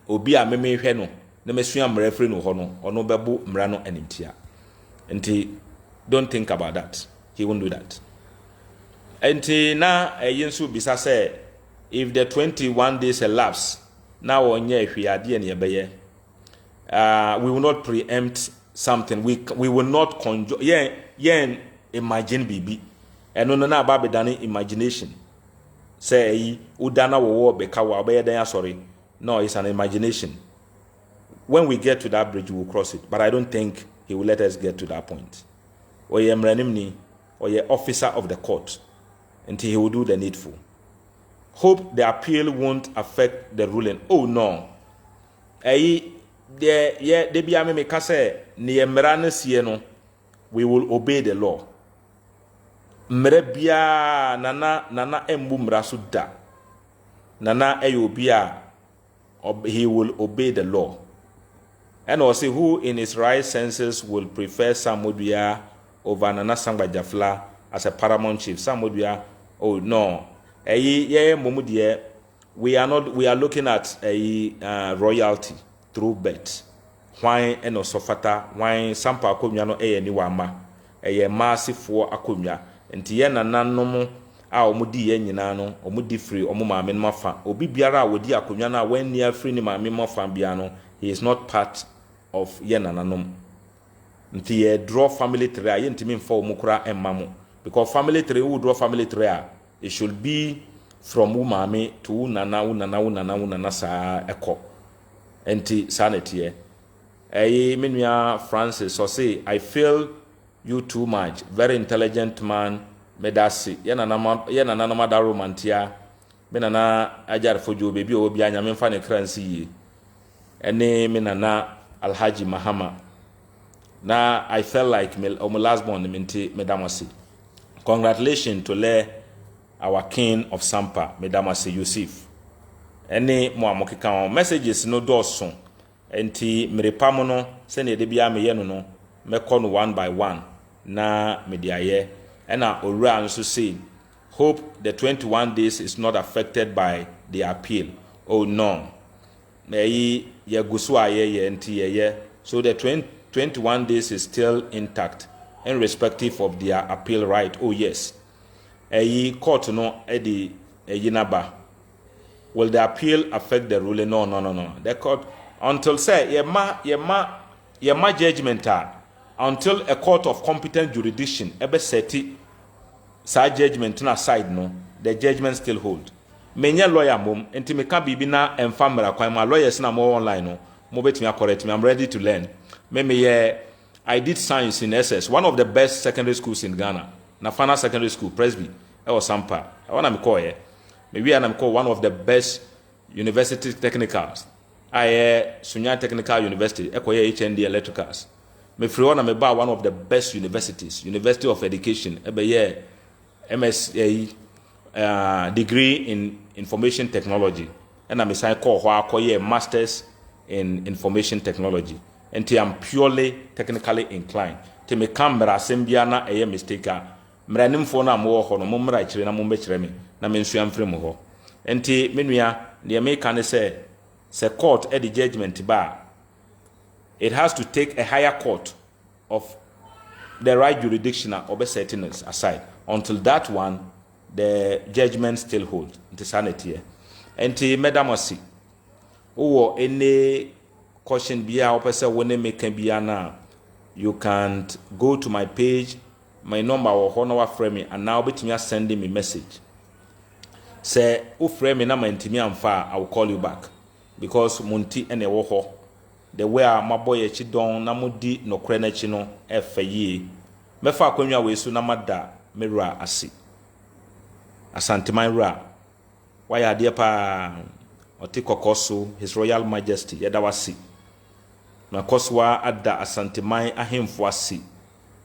obi a memehwe no na mesua mrefre no ho no ono bebu mra no animtia enti don't think about that, he won't do that. Enti na yinsu bisa say if the 21 days elapse now onye hwiade ne yebeye we will not preempt something, we will not conjure yen imagine bibi eno no na ba bedane imagination say udana wo beka wa obeye dan sorry. No, it's an imagination. When we get to that bridge we will cross it, but I don't think he will let us get to that point. Oye mranimni oye officer of the court until he will do the needful. Hope the appeal won't affect the ruling. Oh no. They be ame make say ni emrane sie no we will obey the law. Mrebia nana embu mraso da. Nana eyobia he will obey the law. And also who in his right senses will prefer Samodia over Nana Sangba Jafla as a paramount chief. Samodia, oh no. We are looking at a royalty through bet. Why and also fata why sampa akomya no ni wama massive for akomya enti ye nananom a omudi ye nyina no omudi free omo maame no mafa obi biara a wodi akomya no when near free ni maame mafa bia no he is not part of ye nananom enti ye draw family tree a ye ntimi mfa omukura emmamo because family tree who draw family tree it should be from umame to nana sa eko enti sanity menua Francis so say I feel you too much, very intelligent man medasi yana na madaro mantia menana ajar fojo bebi obi anya memfa ne kransi yi ene menana Alhaji Mahama na I felt like my last born minti medamasi. Congratulations to our king of Sampa medamasi Yusuf ene mo amokeka messages no doso enti mirepamo no se ne de bia me ye no mekọ no one by one na mediaye ena owura nso say hope the 21 days is not affected by the appeal. Oh no, ye gusu aye enti ye so the 21 days is still intact irrespective of their appeal right. Oh yes. Court no edi naba. Will the appeal affect the ruling? No. The court until say yema judgment until a court of competent jurisdiction ebe seti sa judgment na side no, the judgment still hold. Menya lawyer mom enti me ka bibi na emfamra kwan ma lawyers na mo online no mo betimi correct me. I'm ready to learn. I did science in SS, one of the best secondary schools in Ghana. Nafana Secondary School, Presby, or Sampa. I want to call here. Maybe I'm called one of the best university technicals. Sunya Technical University, Ekoye HND Electricals. Me free one one of the best universities, University of Education. MSA degree in Information Technology. And I'm a call Masters in Information Technology. And I'm purely technically inclined. To me camera sembia na a mistake. Mranim for na mo ho no mo mra kire na mo mbekire me na me nsu amfre mo ho. Enti menua the American say court at the judgment bar. It has to take a higher court of the right jurisdiction or setting aside. Until that one, the judgment still holds. It's sanity. Enti medamasi. Or any caution be our person when they make biana, you can go to my page, my number or honor frame me, and now bet me sending me message. Say, who frame me na my intimi far, I will call you back. Because Munti and a woho, the way my boy chidon namudi no krenechino ye. Mefa kwenya we su namada mera asi. Asantimai ra. Why are dear pa otikokoso, His Royal Majesty, yadawasi. Na koswa adda asantimai ahemfo asi.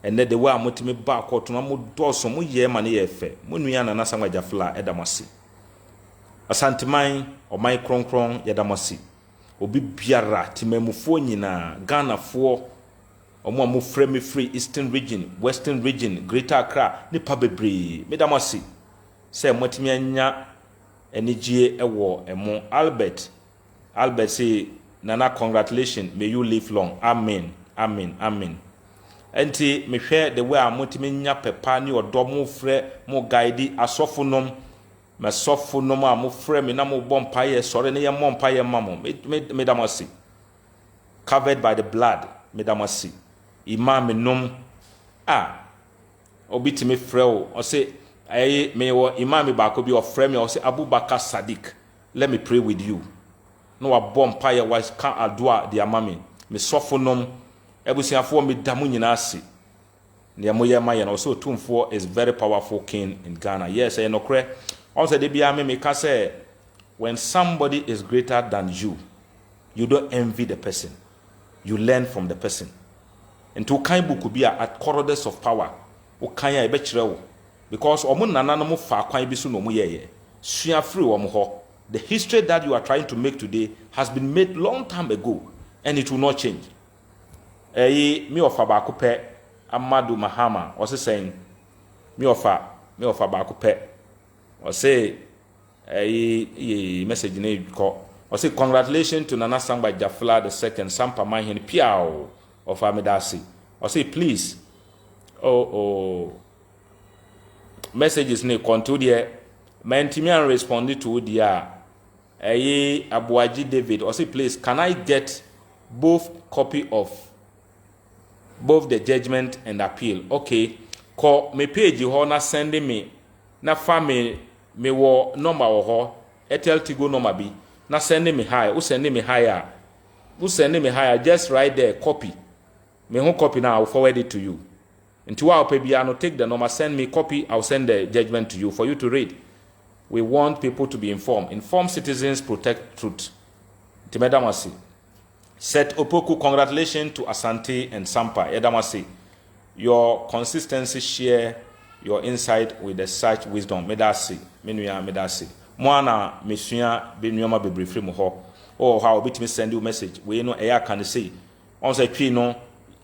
Ene de wa mutimi ba koto na mu doso mu ye mane ye fe. Mu nua na nasangwa jafla edamasi. Asantimai o mai kronkron yadamasi. Obi biara timemufo nyina Ghana fo omo amu frame free Eastern region, Western region, Greater Accra nipa bebre. Medamasi. Se mutimi anya enijie ewo emo Albert say Nana, congratulations, may you live long. Amen. Enti me hwe the way amotimi nya pepa ni odomo frɛ mo guide asofonom me sofonom a mo frɛ me na mo bompaye sɔre ne ye mompaye mamo me damasi covered by the blood me damasi imam nom obitimi frɛ o say me wo imam ba ko bi o frɛ me o say Abubakar Sadiq, let me pray with you. No a bompaye was can adua the amami me sofonom ebusiafo me damu nyina ase ne amoye maye na so tumfo is very powerful king in Ghana. Yes, I know correct. Also they be me can say when somebody is greater than you don't envy the person, you learn from the person. And to kind book could be at corridors of power o kan ya be kire because omo nana no mo fa kwan bi so no mo ye sua free omo ho. The history that you are trying to make today has been made long time ago and it will not change. Me offer bakupe Amadu Mahama was saying me offer bakupe or say message ne call or say congratulations to Nana Sangba Jafla the second Sampamanhene Piao of Amedasi or say please messages ne conto there Mentimian responded to the Abuaji David or say please can I get both copy of both the judgment and appeal? Okay, call me page you na sending me na family me wo number ho etel tigo number bi na sending me high who sending me higher just write there copy me who copy now I'll forward it to you into our pay no take the number send me copy I'll send the judgment to you for you to read. We want people to be informed. Informed citizens protect truth. Timedamasi. Set Opoku, congratulations to Asante and Sampa. Edamasi. Your consistency share your insight with the such wisdom. Medasi. Menuya medasi. Mwana mesuya benuama be briefly moho. Oh, how bit me send you message. We know air can say. On say pino,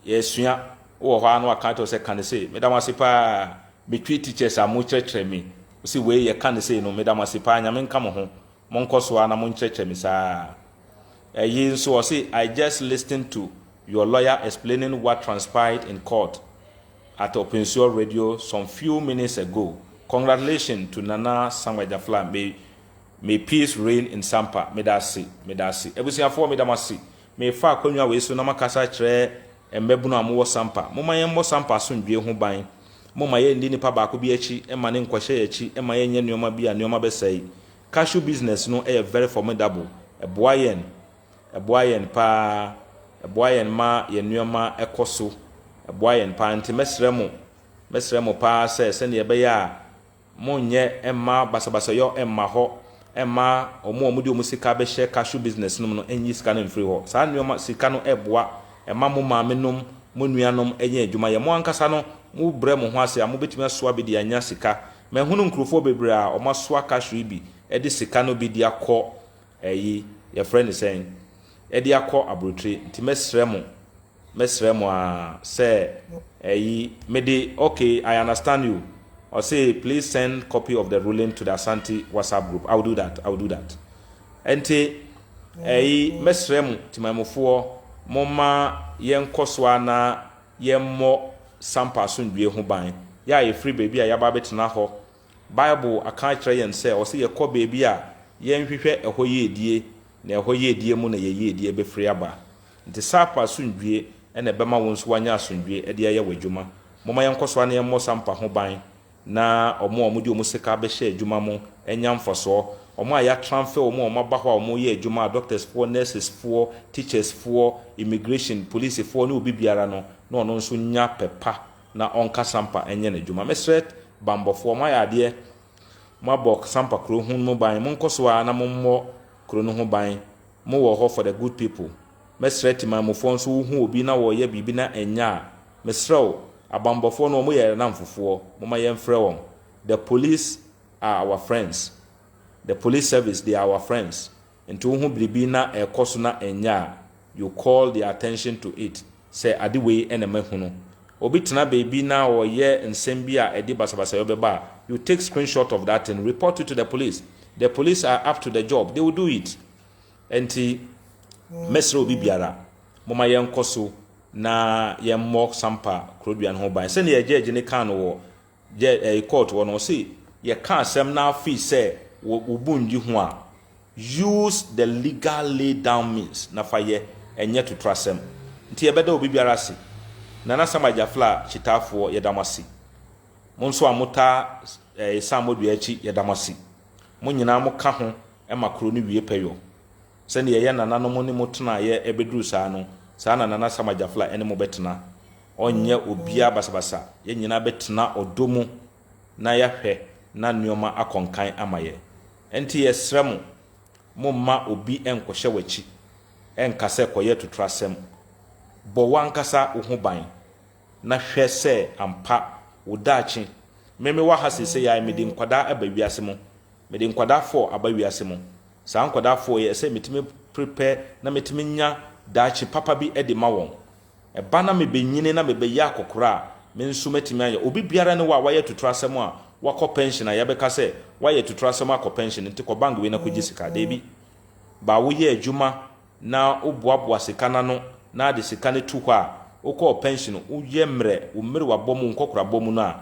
yesuya. Oh, how no account say can say. Medamasi pa be teachers are much me. See where you can say no Madam Sipanya men come home. Monkoswana Munchech Misa. So I say I just listened to your lawyer explaining what transpired in court. at Opensio Radio some few minutes ago. Congratulations to Nana Samwajafla. May peace reign in Sampa. May that see. Everything for me that must see. May far come your way so Namakasa tre and Mebuna Mo Sampa. Moma Yambo Sampa soon be home buying. Moma Yen Dinipa Bakubiachi, and Manin Kwashechi, and my Yen Yoma be and Yoma Besay. Cashew business no a very formidable. A boyen ma Yen Yoma Ekosu. A boyen pa anti Mesremo pa says, send ye beya. Monye Emma Basabasayo Emma Ho. Emma omo omudio musika be share cashew business no enyi sika no free ho saa nneoma sika no eboa emma mo maamenom mo nuanom enye adwuma ye mo ankasa no mo bre mo ho ase a mo betimi asoa bi de anya sika me hunu nkrofo bebre a o masoa cashew bi e de sika no bi de akọ eyi your friend is saying e de akọ abrotire nti mesremo a say eyi me de okay I understand you. Or say, please send copy of the ruling to the Asante WhatsApp group. I'll do that. Ente, mesremu timamofo moma yen koswana yen mo sampa sundwe ho ban. Ya ye free baby a yaba betena ho. Bible aka kire yen say or say ye ko baby a yen hwehwe eho ye die na eho ye die mu na ye die be free aba. Nti sapa sundwe ene bema wonso wanya sundwe e de ye wadwuma. Moma yen koswana yen mo sampa ho ban. Na omo di omo sika be share adwuma mo enya mfoso omo aya transfer omo ba ho omo ye adwuma doctors for nurses for teachers for immigration police for no bibiara no na ono nso nya pepa na onka sampa enye na adwuma mesret bambofo ma ya de mabok sampa kro hu mo ban mo nkoso a na mo mo kro no ho ban mo wo ho for the good people mesret ma mo fo nso hu obi na wo ye bibi na enya mesrew abambofo no mo ye na mfofo moma ye mfrɛ won. The police are our friends. The police service, they are our friends. Nti wo hu bribi na ekoso na enya you call the attention to it. Say ade we enema hunu obi tena baby na wo ye nsem bi a edi basabasa yo beba you take screenshot of that and report it to the police. The police are up to the job. They will do it. Enti mesro obi biara moma ye nkoso na ye mock sampa kroduan ho ban se ne ye judge ne kan wo je court wo no see ye kan asem na fi say wo bunji ho a use the legal lay down means na fa ye enye to trasem nti ye beda obi biara se na Samajafla chitafo ye damasi monso amota samodu achi ye damasi mon nyina mo ka ho e makro ni wie peyo se ne ye nananom ne motena ye ebeduru saa no saa na Samajafla ene mo betena onye obia basabasa ye nyina betena odomu na yahwe na nneoma akonkan amaye enti yesrem mo ma obi enkohye wachi enkase koye to trasem bo wankasa wo ho ban na hwe se ampa wodachi meme wa hasese ya medi nkwada aba wiase mo medi nkwada 4 aba wiase mo saa nkwada 4 ye se metime prepare na metime nya dachi papa bi edi ma won e bana me benyine na me be ya kokora me nso metime anya obi biara ne wa waye to trasem a wako pension ya beka se waye to trasem akọ pension nti ko bank we na kogi sika de bi ba wo ye adwuma na oboaboa sika na no na de sika ne tu hɔ a wokɔ pension wo ye mre wo mmere wa bɔ mu nkɔkora bɔ mu no a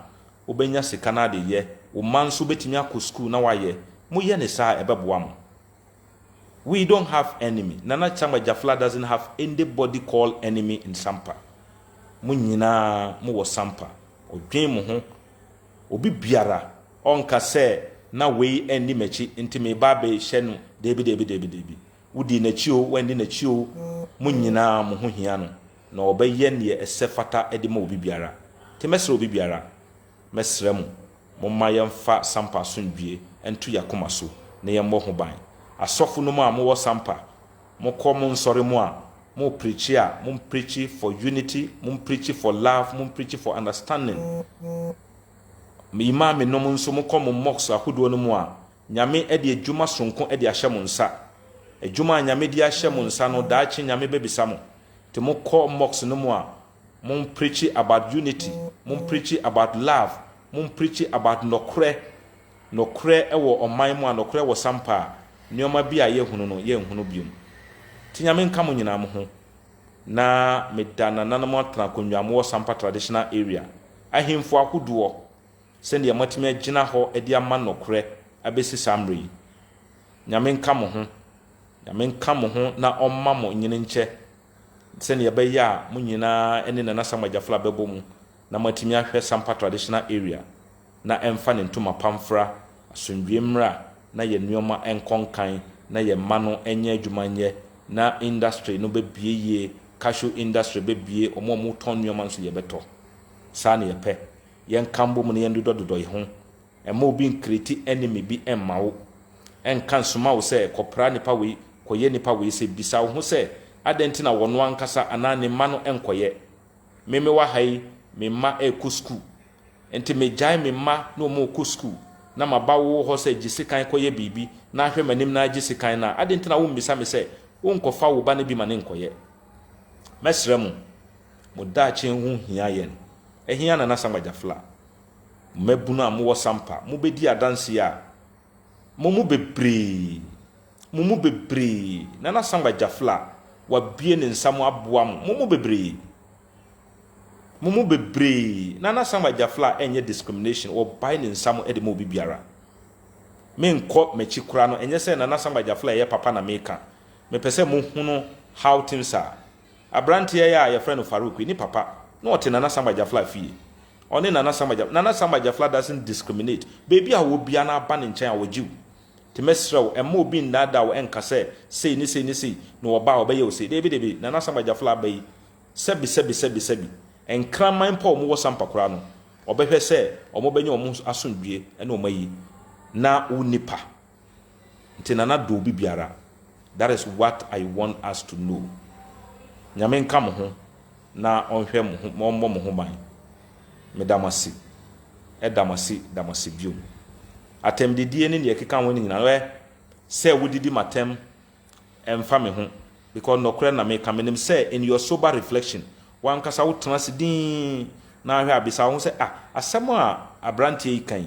wo benya sika na de ye wo man so betimi akɔ school na waye mo ye ne saa ebeboa mo. We don't have enemy. Nana Samajafla doesn't have anybody called enemy in Sampa. Mo nyina mo wo Sampa odwen mo ho obi biara onka se na we eni mechi nti me ba be hye no debi wudi na chi o wendi na chi o mo nyina mo ho hia no na obaye ne esefata edi ma obi biara te mesre obi biara mesre mo mayem fa Sampa sondwie entu yakoma so na yemmo ho ban asofo no mo a mo wo Sampa mo kom nsore mo a mo preach a mo preach for unity, mo preach for love, mo preach for understanding. Me imam no mo nso mo kom mox ahodo no mo a nyame e de adwuma sonko e de ahye mo nsa adwuma nyame de ahye mo nsa no daachi nyame bebisa mo te mo kom mox no mo a mo preach about unity, mo preach about love, mo preach about nokre e wo oman mo a nokre wo Sampa nyoma bi a ye hunu no ye hunu biom ti nyame nka mo nyina mo ho na medana nanamo atana konwa mo Sampa traditional area ahemfo ahodoɔ send the matime gina ho edi ama nokre abesi samri nyame nka mo ho nyame nka mo ho na ɔmma mo nyine nche send ye be ya mo nyina ene na nasamajafla bebo mu na matime ahwɛ Sampa traditional area na emfa ne ntoma pamfra asundwemra na ye nneoma enkonkan na ye mano enye adwumanye na industry no bebie ye cashew industry bebie omo ton nneoma nso ye beto sa na ye pɛ yen kambo mu ne yen dododo yi ho ema obi nkreti enemy bi emma wo enkan soma wo se kopra nipa we koye nipa we se bisa wo ho se adenti na wono ankasa ana ne ma no enkoye meme wa hai me ma eku school enti me jai me ma no mo ku school na maba wo ho se gisikan koye bibi na ahwe manim na gisikan na adenti na wo mbisa me se wo nkofa wo ba ne bi ma ne nkoye mesrɛ mo daache hu hia yen ehia na nasamajafla mabuna mo wo Sampa mo bedi adanse a mo bebre na nasamajafla wa bie ne nsamo aboa mo bebre na nasamajafla enye discrimination or buy ne nsamo e de mo bibiara me nko mechi kura no enye se na nasamajafla ye papa na meka me pese mo hunu how things are abrantie ya ye friend Farouk ni papa no te na nasamajafla fie oni na nasamajafla doesn't discriminate baby a wo bia na aba ne nchen a wogiw te mesrew e mo bi ndada wo enka se sei ni no oba obeye o sei debi na nasamajafla bayi sebi enkraman pa omo wo Sampa kura no obehwe se omo benye omo asondwie ene omayi na unipa nti na do bi biara. That is what I want us to know. Nyame nka mo ho na onhwe mo mo ho ban medamasi damasi bio atem didie ne ne keka woni nyina we say wodidi matem emfa me ho because nokre na me ka menim say in your sober reflection wan kasa wo transidin na ahwe abisa wo say asem a abrantie kan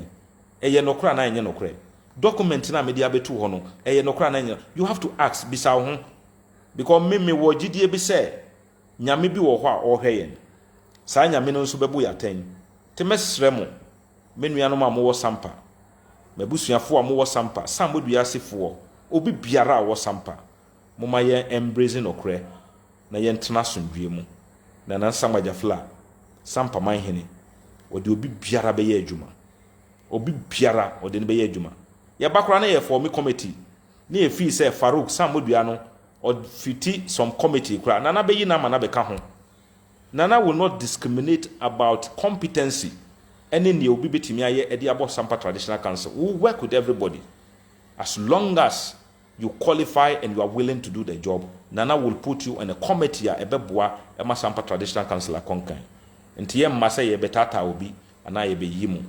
eye nokra na enye nokre document na media betu ho no eye nokra na enye you have to ask bisa wo ho because me wo gidie bi say nyame bi wo ho a ohwe yen sa nyame no nso bebu yaten te mesrɛ mo menuanom a mo wo Sampa mabusuafo a mo wo Sampa sambodu asefo obi biara a wo Sampa mo ma ye embrace nokre na ye ntena sondwie mu na nasamajafla Sampamanhene odi obi biara be ye adwuma obi biara odi ne be ye adwuma ye bakora na ye form committee na ye fi say Farouk sambodu ano or fiti some committee kra nana be yi na ma na be ka ho nana will not discriminate about competency any ne obi betimi aye edi abo Sampa Traditional Council. We work with everybody as long as you qualify and you are willing to do the job. Nana will put you in a committee a ebeboa ema Sampa Traditional Council akonkan enti ye mma say ye betata obi ana ye be yimu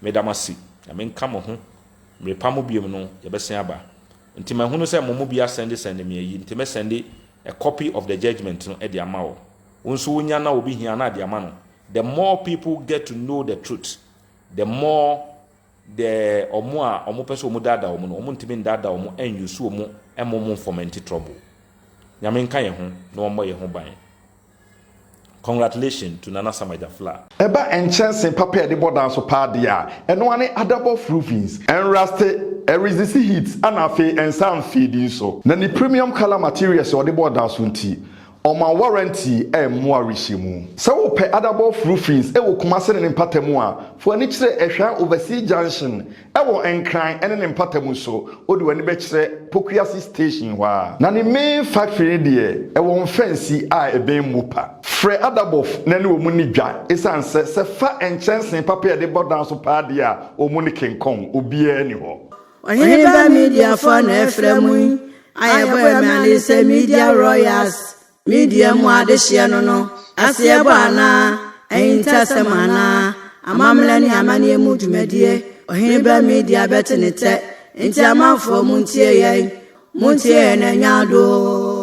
medamasi ya menka mo ho mrepamo biem no ye besen aba enti mahunu say momo bia send me yi enti me send a copy of the judgment no e de ama wo unso wonya na obi hia na de ama no. The more people get to know the truth, the more the omo person omo dada omo no omo ntimi dada omo enyusu omo emomo fomenti trouble. Nyame nka ye ho na omo ye ho ban. Congratulations to Nana Samajafla.
Eba enchansen papa e de bodan so pa dia. Eno ane adabo roofings. Enraste resist heat anafe ensan feeding so. Na ni premium color materials o de bodan so nti. Oma warranty mo arishimu. Se wo pe adabo roofings e wo kumase ne mpatamu a fo ani kire ehwa overseas junction e wo enkran ene ne mpatamu so odi wani be kire Pokuasi station wa na ne main factory de e wo fancy a eben mupa fre adabo na ne wo mu ni dwa esanse se fa enchansen papa e de bodan so pa de a o mu ni kenkon obi ani ho
Oheneba Media for na fremu ayebo me say Media Royals Media mu adehye no asebo ana enta semana amamla ni amane mu dwumadie Oheneba Media betenete enti amanfo mu ntie ye na nyado